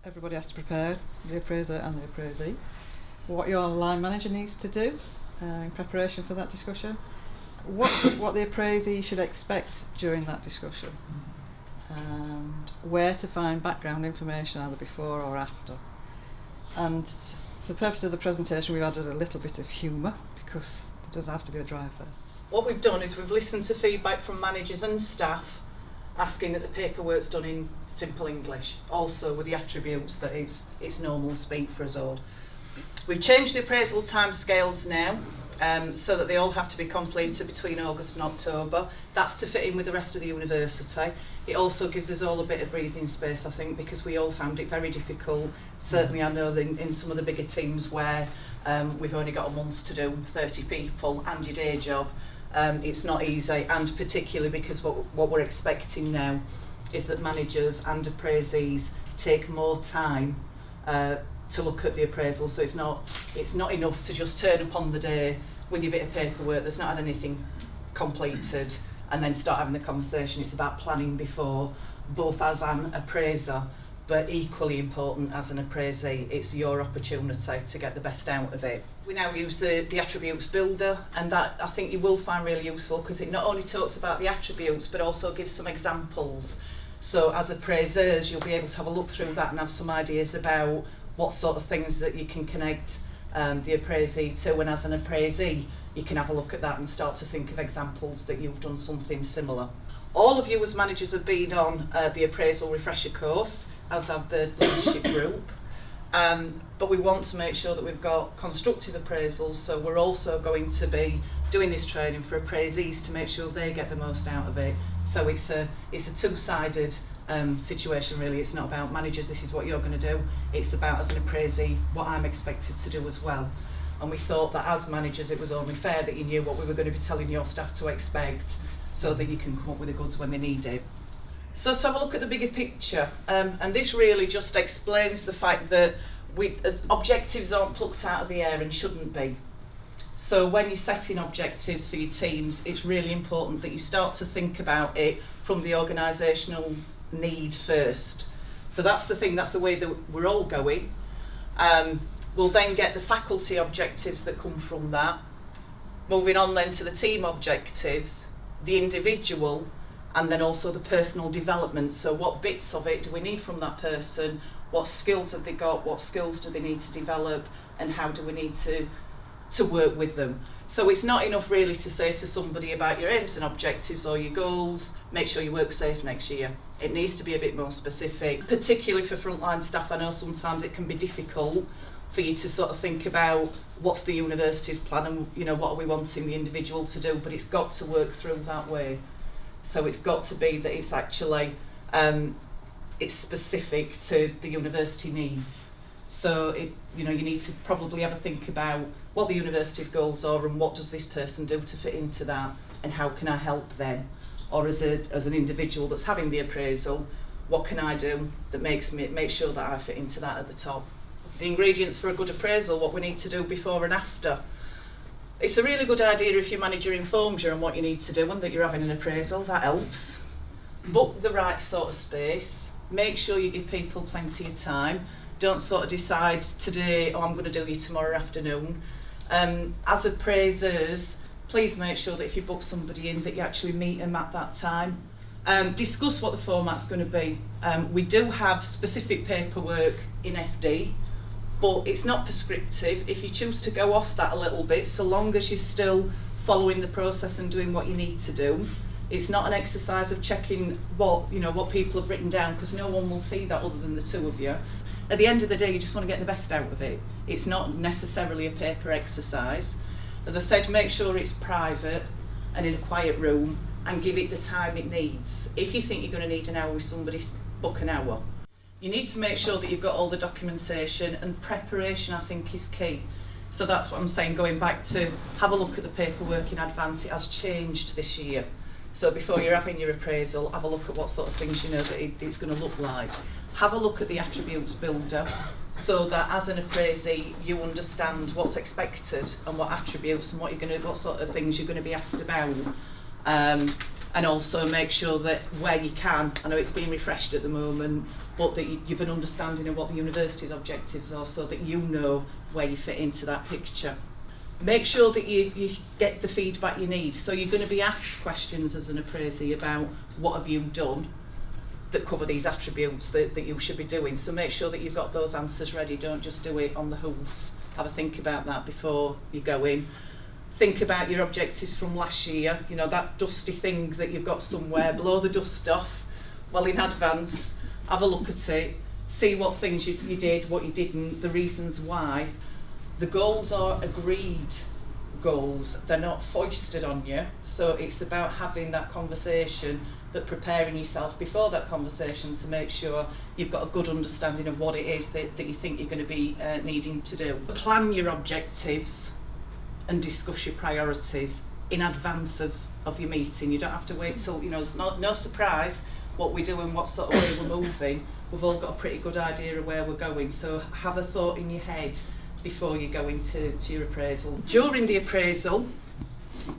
everybody has to prepare, the appraiser and the appraisee, what your line manager needs to do in preparation for that discussion, what the appraisee should expect during that discussion, and where to find background information either before or after. And for the purpose of the presentation, we've added a little bit of humour because there does have to be a driver. What we've done is we've listened to feedback from managers and staff asking that the paperwork's done in simple English, also with the attributes that it's normal speak for us all. We've changed the appraisal timescales now so that they all have to be completed between August and October. That's to fit in with the rest of the university. It also gives us all a bit of breathing space, I think, because we all found it very difficult. Certainly I know that in some of the bigger teams where we've only got a month to do 30 people and your day job, it's not easy, and particularly because what we're expecting now is that managers and appraisees take more time to look at the appraisal. So it's not enough to just turn up on the day with your bit of paperwork that's not had anything completed and then start having the conversation. It's about planning before, both as an appraiser but equally important as an appraisee. It's your opportunity to get the best out of it. We now use the attributes builder, and that I think you will find really useful because it not only talks about the attributes but also gives some examples. So as appraisers, you'll be able to have a look through that and have some ideas about what sort of things that you can connect the appraisee to, and as an appraisee you can have a look at that and start to think of examples that you've done something similar. All of you as managers have been on the appraisal refresher course, as have the leadership group, but we want to make sure that we've got constructive appraisals, so we're also going to be doing this training for appraisees to make sure they get the most out of it. So it's a two-sided situation really. It's not about managers, this is what you're going to do, it's about as an appraisee what I'm expected to do as well. And we thought that as managers it was only fair that you knew what we were going to be telling your staff to expect so that you can come up with the goods when they need it. So to have a look at the bigger picture, and this really just explains the fact that objectives aren't plucked out of the air and shouldn't be. So when you're setting objectives for your teams, it's really important that you start to think about it from the organisational need first. So that's the thing, that's the way that we're all going. We'll then get the faculty objectives that come from that. Moving on then to the team objectives, the individual, and then also the personal development. So what bits of it do we need from that person? What skills have they got? What skills do they need to develop? And how do we need to work with them? So it's not enough really to say to somebody about your aims and objectives or your goals, make sure you work safe next year. It needs to be a bit more specific, particularly for frontline staff. I know sometimes it can be difficult for you to sort of think about what's the university's plan and what are we wanting the individual to do, but it's got to work through that way. So it's got to be that it's actually it's specific to the university needs. So you need to probably have a think about what the university's goals are and what does this person do to fit into that, and how can I help them? Or as an individual that's having the appraisal, what can I do that make sure that I fit into that at the top? The ingredients for a good appraisal, what we need to do before and after. It's a really good idea if your manager informs you on what you need to do and that you're having an appraisal, that helps. Book the right sort of space, make sure you give people plenty of time. Don't sort of decide today, I'm going to do you tomorrow afternoon. As appraisers, please make sure that if you book somebody in that you actually meet them at that time. Discuss what the format's going to be. We do have specific paperwork in FD, but it's not prescriptive. If you choose to go off that a little bit, so long as you're still following the process and doing what you need to do, it's not an exercise of checking what people have written down, because no one will see that other than the two of you. At the end of the day, you just want to get the best out of it. It's not necessarily a paper exercise. As I said, make sure it's private and in a quiet room, and give it the time it needs. If you think you're going to need an hour with somebody, book an hour. You need to make sure that you've got all the documentation, and preparation I think is key. So that's what I'm saying, going back to have a look at the paperwork in advance. It has changed this year. So before you're having your appraisal, have a look at what sort of things that it's going to look like. Have a look at the attributes builder, so that as an appraisee you understand what's expected and what attributes and what sort of things you're going to be asked about. And also make sure that where you can, I know it's being refreshed at the moment, but that you've an understanding of what the university's objectives are so that you know where you fit into that picture. Make sure that you get the feedback you need. So you're going to be asked questions as an appraisee about what have you done that cover these attributes that you should be doing. So make sure that you've got those answers ready. Don't just do it on the hoof. Have a think about that before you go in. Think about your objectives from last year, you know, that dusty thing that you've got somewhere, blow the dust off well in advance, have a look at it, see what things you did, what you didn't, the reasons why. The goals are agreed goals, they're not foisted on you, so it's about having that conversation, but preparing yourself before that conversation to make sure you've got a good understanding of what it is that you think you're going to be needing to do. Plan your objectives and discuss your priorities in advance of your meeting. You don't have to wait till, you know, there's no surprise what we do and what sort of way we're moving. We've all got a pretty good idea of where we're going, so have a thought in your head before you go into your appraisal. During the appraisal,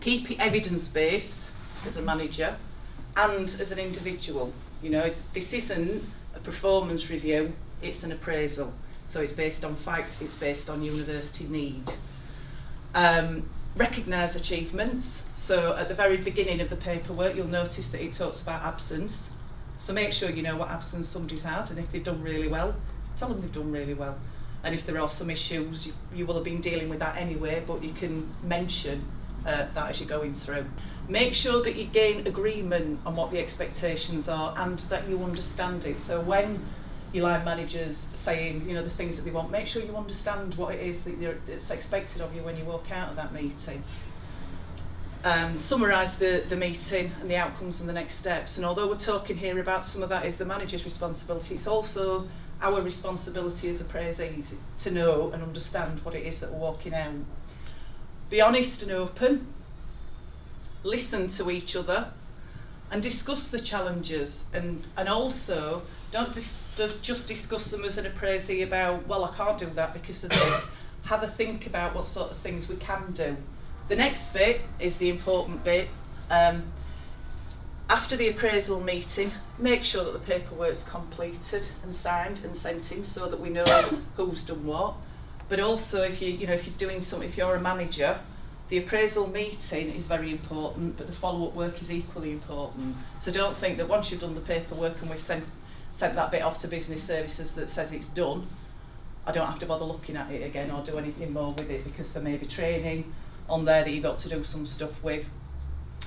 keep it evidence-based as a manager and as an individual. You know, this isn't a performance review, it's an appraisal. So it's based on fact, it's based on university need. Recognise achievements. So at the very beginning of the paperwork, you'll notice that it talks about absence. So make sure you know what absence somebody's had, and if they've done really well, tell them they've done really well. And if there are some issues, you will have been dealing with that anyway, but you can mention that as you're going through. Make sure that you gain agreement on what the expectations are and that you understand it. So when your line manager's saying, you know, the things that they want, make sure you understand what it is that's expected of you when you walk out of that meeting. Summarise the meeting and the outcomes and the next steps. And although we're talking here about some of that is the manager's responsibility, it's also our responsibility as appraisees to know and understand what it is that we're walking out. Be honest and open, listen to each other and discuss the challenges, and also don't just discuss them as an appraisee about, well, I can't do that because of this. Have a think about what sort of things we can do. The next bit is the important bit. After the appraisal meeting, make sure that the paperwork's completed and signed and sent in so that we know who's done what. But also, if you're a manager, the appraisal meeting is very important, but the follow-up work is equally important. So don't think that once you've done the paperwork and we've sent that bit off to business services that says it's done, I don't have to bother looking at it again or do anything more with it, because there may be training on there that you've got to do some stuff with,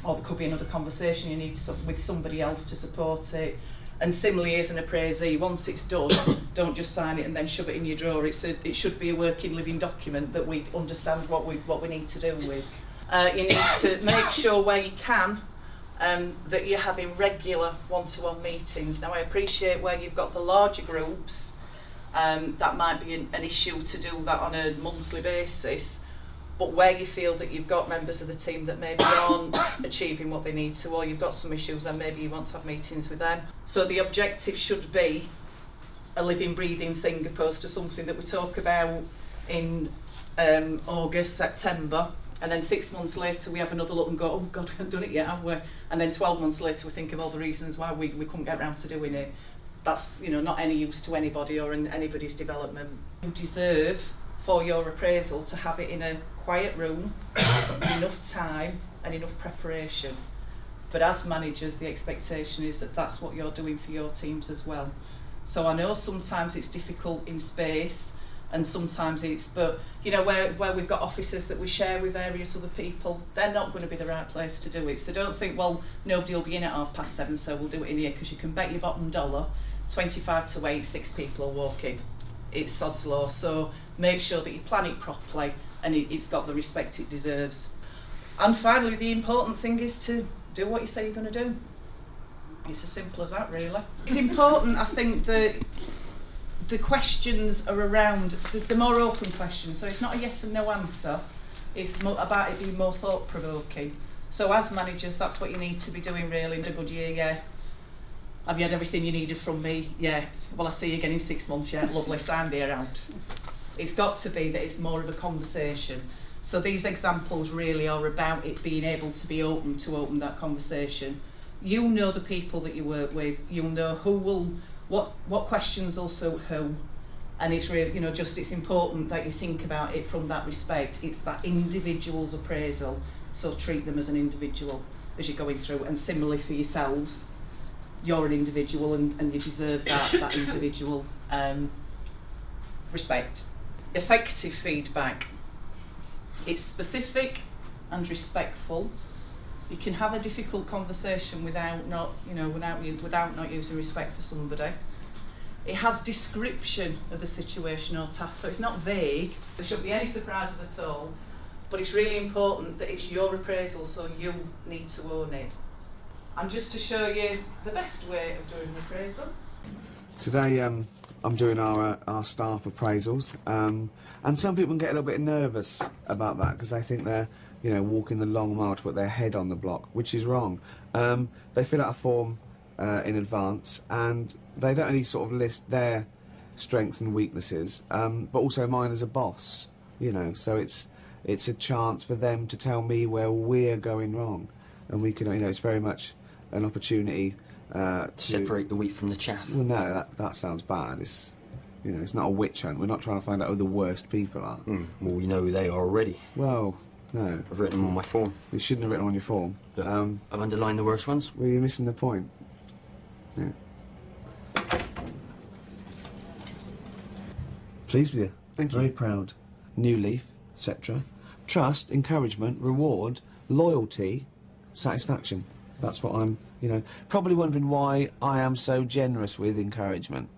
or there could be another conversation you need with somebody else to support it. And similarly, as an appraisee, once it's done, don't just sign it and then shove it in your drawer. It should be a working, living document that we understand what we need to do with. You need to make sure where you can that you're having regular one-to-one meetings. Now, I appreciate where you've got the larger groups, that might be an issue to do that on a monthly basis. But where you feel that you've got members of the team that maybe aren't achieving what they need to, or you've got some issues, then maybe you want to have meetings with them. So the objective should be a living, breathing thing, opposed to something that we talk about in August, September, and then 6 months later we have another look and go, oh God, we haven't done it yet, have we? And then 12 months later we think of all the reasons why we couldn't get around to doing it. That's, you know, not any use to anybody or in anybody's development. You deserve for your appraisal to have it in a quiet room, enough time and enough preparation. But as managers, the expectation is that that's what you're doing for your teams as well. So I know sometimes it's difficult in space, and sometimes but you know, where we've got offices that we share with various other people, they're not going to be the right place to do it. So don't think, well, nobody will be in at 7:30, so we'll do it in here, because you can bet your bottom dollar 25 to 8, 6 people are walking. It's sod's law. So make sure that you plan it properly and it's got the respect it deserves. And finally, the important thing is to do what you say you're going to do. It's as simple as that, really. It's important, I think, that the questions are around the more open questions. So it's not a yes and no answer. It's about it being more thought-provoking. So as managers, that's what you need to be doing, really. A good year, yeah. Have you had everything you needed from me? Yeah. Well, I'll see you again in 6 months, yeah. Lovely, signed here out. It's got to be that it's more of a conversation. So these examples really are about it being able to be open that conversation. You'll know the people that you work with, you'll know who will, what questions will suit who, and it's really, you know, just it's important that you think about it from that respect. It's that individual's appraisal, so treat them as an individual as you're going through, and similarly for yourselves, you're an individual and you deserve that individual respect. Effective feedback. It's specific and respectful. You can have a difficult conversation without not using respect for somebody. It has description of the situation or task, so it's not vague. There shouldn't be any surprises at all, but it's really important that it's your appraisal, so you need to own it. And just to show you the best way of doing an appraisal. Today I'm doing our staff appraisals, and some people can get a little bit nervous about that because they think they're, you know, walking the long mile to put their head on the block, which is wrong. They fill out a form in advance, and they don't only sort of list their strengths and weaknesses, but also mine as a boss, you know, so it's a chance for them to tell me where we're going wrong, and we can, you know, it's very much an opportunity to separate the wheat from the chaff. Well, no, that sounds bad. It's, you know, it's not a witch hunt. We're not trying to find out who the worst people are. Well, we know who they are already. Well, no. I've written them on my form. You shouldn't have written on your form. Look, I've underlined the worst ones. Well, you're missing the point. Yeah. Pleased with you. Thank you. Very proud. New leaf, etc. Trust, encouragement, reward, loyalty, satisfaction. That's what I'm, you know, probably wondering why I am so generous with encouragement.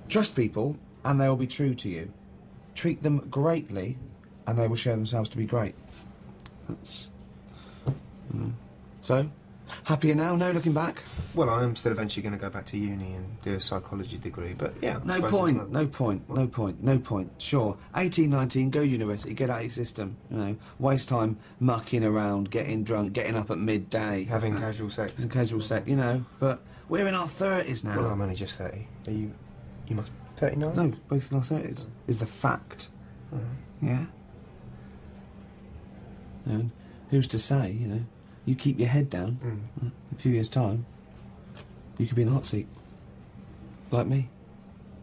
Trust people and they will be true to you. Treat them greatly and they will show themselves to be great. That's... So, happier now? No looking back? Well, I am still eventually going to go back to uni and do a psychology degree, but yeah. No point. Sure, 18, 19, go university, get out of your system. You know, waste time mucking around, getting drunk, getting up at midday. Having casual sex. Casual sex, you know, but we're in our 30s now. Well, I'm only just 30. Are you must... 39? No, both in our 30s, is the fact. Yeah? And who's to say, you know, you keep your head down, in a few years' time, you could be in the hot seat. Like me.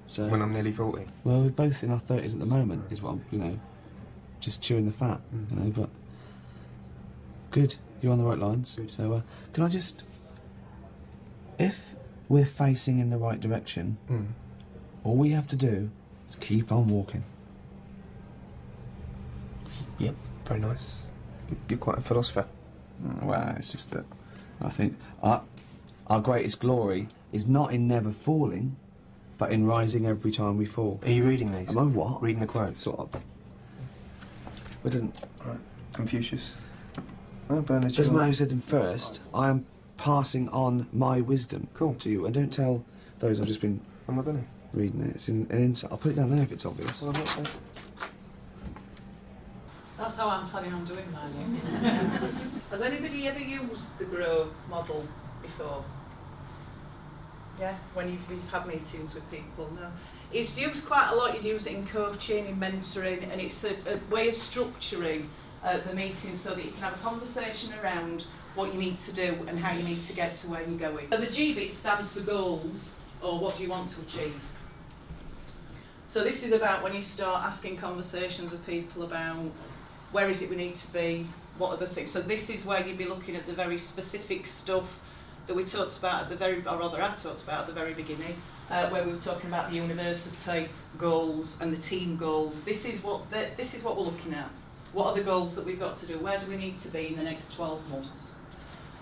So when I'm nearly 40? Well, we're both in our 30s at the moment, is what I'm, you know, just chewing the fat, you know, but... Good, you're on the right lines. Good. So, can I just... If we're facing in the right direction, all we have to do is keep on walking. Yep, very nice. You're quite a philosopher. Well, it's just that I think our greatest glory is not in never falling, but in rising every time we fall. Are you reading these? Am I what? Reading the quotes? Sort of. It doesn't... Right. Confucius. Oh, Bernard Doesn't Shaw. matter who said them first. I am passing on my wisdom to you. And don't tell those I've just been Am I going to? reading it. It's an insight. I'll put it down there if it's obvious. Well, I'm not there. That's how I'm planning on doing mine. Has anybody ever used the GROW model before? Yeah, when you've had meetings with people? No. It's used quite a lot. You'd use it in coaching, in mentoring, and it's a way of structuring the meeting so that you can have a conversation around what you need to do and how you need to get to where you're going. So the GB stands for goals, or what do you want to achieve. So this is about when you start asking conversations with people about where is it we need to be, what are the things. So this is where you'd be looking at the very specific stuff that we talked about at the very, or rather I talked about at the very beginning, where we were talking about the university goals and the team goals. This is what we're looking at. What are the goals that we've got to do? Where do we need to be in the next 12 months?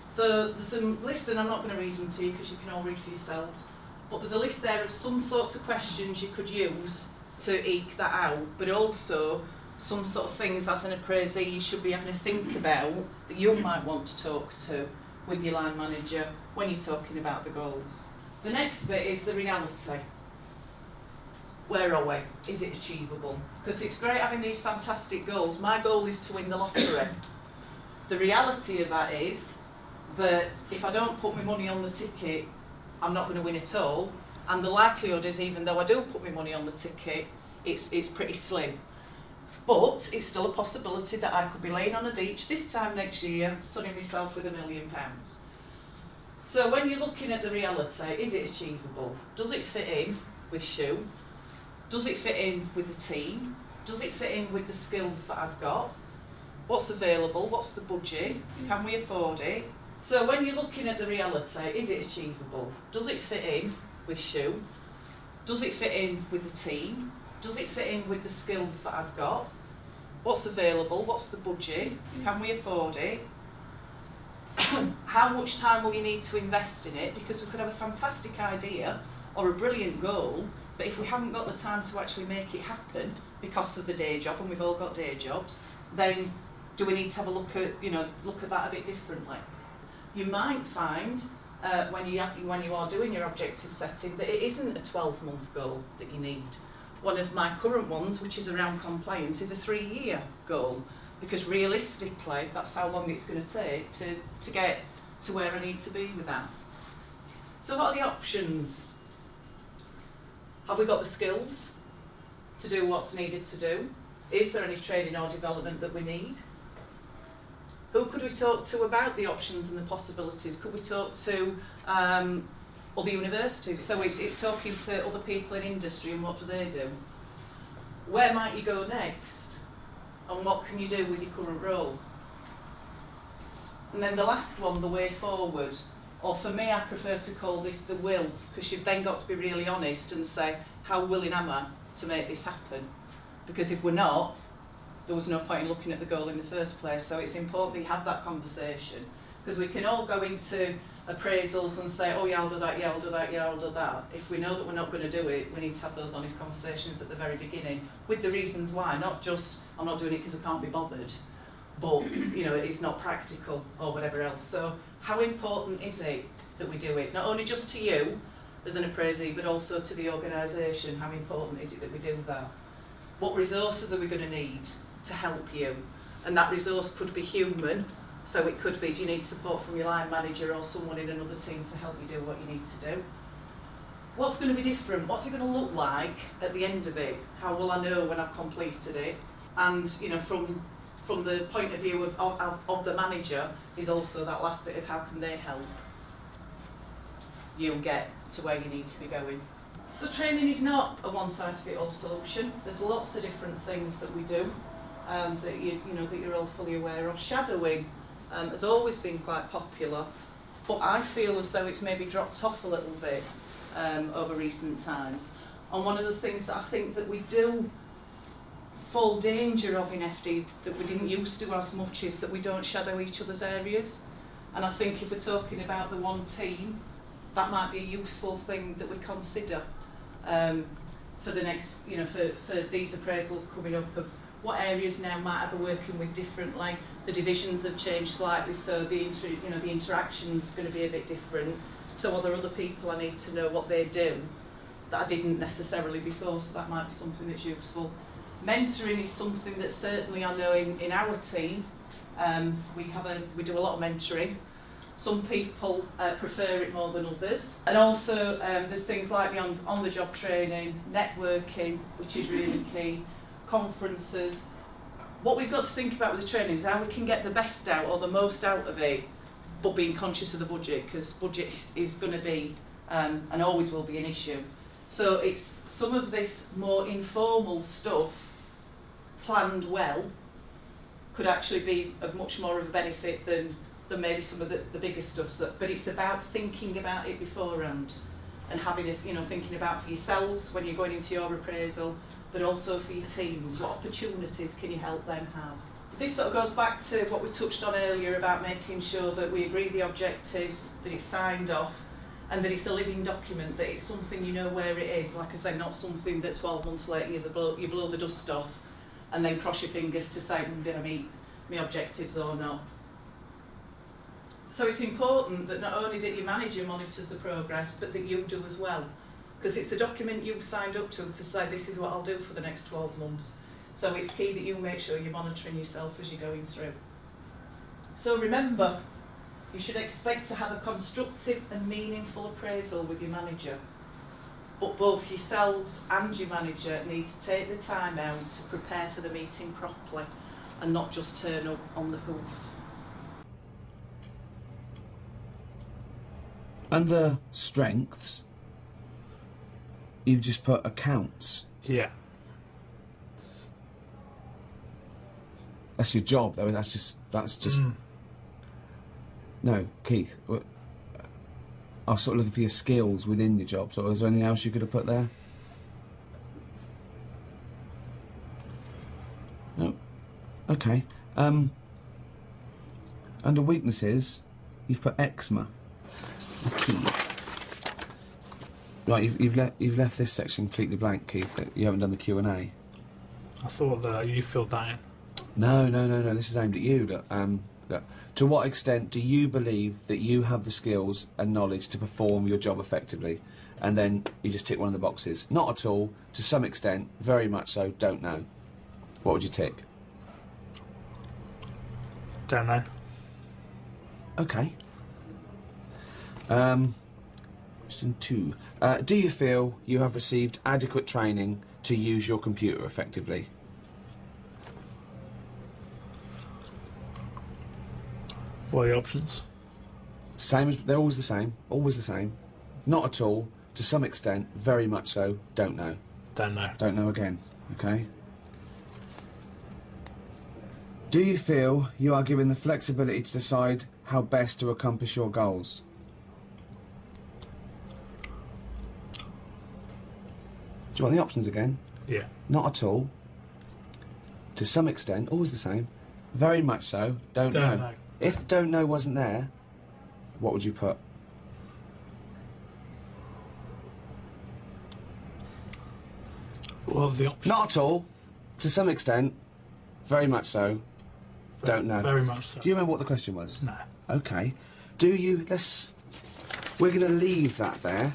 So there's some list, and I'm not going to read them to you because you can all read for yourselves, but there's a list there of some sorts of questions you could use to eke that out, but also some sort of things as an appraisee you should be having to think about that you might want to talk to with your line manager when you're talking about the goals. The next bit is the reality. Where are we? Is it achievable? Because it's great having these fantastic goals. My goal is to win the lottery. The reality of that is that if I don't put my money on the ticket, I'm not going to win at all. And the likelihood is, even though I do put my money on the ticket, it's pretty slim. But it's still a possibility that I could be laying on a beach this time next year, sunning myself with £1 million. So when you're looking at the reality, is it achievable? Does it fit in with Shoe? Does it fit in with the team? Does it fit in with the skills that I've got? What's available? What's the budget? Can we afford it? So when you're looking at the reality, is it achievable? Does it fit in with Shoe? Does it fit in with the team? Does it fit in with the skills that I've got? What's available? What's the budget? Can we afford it? How much time will you need to invest in it? Because we could have a fantastic idea or a brilliant goal, but if we haven't got the time to actually make it happen because of the day job, and we've all got day jobs, then do we need to have a look at that a bit differently? You might find when you are doing your objective setting that it isn't a 12-month goal that you need. One of my current ones, which is around compliance, is a 3-year goal, because realistically that's how long it's going to take to get to where I need to be with that. So what are the options? Have we got the skills to do what's needed to do? Is there any training or development that we need? Who could we talk to about the options and the possibilities? Could we talk to other universities? So it's talking to other people in industry, and what do they do? Where might you go next? And what can you do with your current role? And then the last one, the way forward. Or for me, I prefer to call this the will, because you've then got to be really honest and say, how willing am I to make this happen? Because if we're not, there was no point in looking at the goal in the first place. So it's important that you have that conversation, because we can all go into appraisals and say, oh yeah, I'll do that, yeah, I'll do that, yeah, I'll do that. If we know that we're not going to do it, we need to have those honest conversations at the very beginning, with the reasons why, not just, I'm not doing it because I can't be bothered, but it's not practical or whatever else. So how important is it that we do it? Not only just to you as an appraisee, but also to the organisation. How important is it that we do that? What resources are we going to need to help you? And that resource could be human, so it could be, do you need support from your line manager or someone in another team to help you do what you need to do? What's going to be different? What's it going to look like at the end of it? How will I know when I've completed it? And from the point of view of the manager is also that last bit of how can they help you get to where you need to be going. So training is not a one-size-fits-all solution. There's lots of different things that we do that you're all fully aware of. Shadowing has always been quite popular, but I feel as though it's maybe dropped off a little bit over recent times. And one of the things that I think that we do fall danger of in FD that we didn't used to as much is that we don't shadow each other's areas. And I think if we're talking about the one team, that might be a useful thing that we consider for the next, for these appraisals coming up, of what areas now might I be working with differently. The divisions have changed slightly, so the interaction's going to be a bit different. So are there other people I need to know what they do that I didn't necessarily before, so that might be something that's useful. Mentoring is something that certainly I know in our team, we do a lot of mentoring. Some people prefer it more than others. And also there's things like the on-the-job training, networking, which is really key, conferences. What we've got to think about with the training is how we can get the best out or the most out of it, but being conscious of the budget, because budget is going to be and always will be an issue. So it's some of this more informal stuff planned well could actually be of much more of a benefit than maybe some of the bigger stuff. So, but it's about thinking about it beforehand and having thinking about for yourselves when you're going into your appraisal, but also for your teams. What opportunities can you help them have? This sort of goes back to what we touched on earlier about making sure that we agree the objectives, that it's signed off, and that it's a living document, that it's something you know where it is. Like I say, not something that 12 months later you blow the dust off and then cross your fingers to say, did I meet my objectives or not? So it's important that not only that your manager monitors the progress, but that you do as well. Because it's the document you've signed up to say, this is what I'll do for the next 12 months. So it's key that you make sure you're monitoring yourself as you're going through. So remember, you should expect to have a constructive and meaningful appraisal with your manager. but both yourselves and your manager need to take the time out to prepare for the meeting properly and not just turn up on the hoof. Under strengths, you've just put accounts. Yeah. That's your job, though. That's just. No, Keith. I was sort of looking for your skills within your job. So, is there anything else you could have put there? No. Okay. Under weaknesses, you've put eczema. Key. Right, you've left this section completely blank, Keith. You haven't done the Q&A. I thought that you filled that in. No. This is aimed at you. Look. To what extent do you believe that you have the skills and knowledge to perform your job effectively? And then you just tick one of the boxes. Not at all. To some extent. Very much so. Don't know. What would you tick? Don't know. Okay. Question 2. Do you feel you have received adequate training to use your computer effectively? What are the options? Same as they're always the same. Always the same. Not at all. To some extent. Very much so. Don't know. Don't know. Don't know again. Okay. Do you feel you are given the flexibility to decide how best to accomplish your goals? Do you want the options again? Yeah. Not at all. To some extent, always the same. Very much so. Don't know. If don't know wasn't there, what would you put? Well, the options. Not at all. To some extent. Very much so. Don't know. Very much so. Do you remember what the question was? No. Okay. Do you... We're going to leave that there.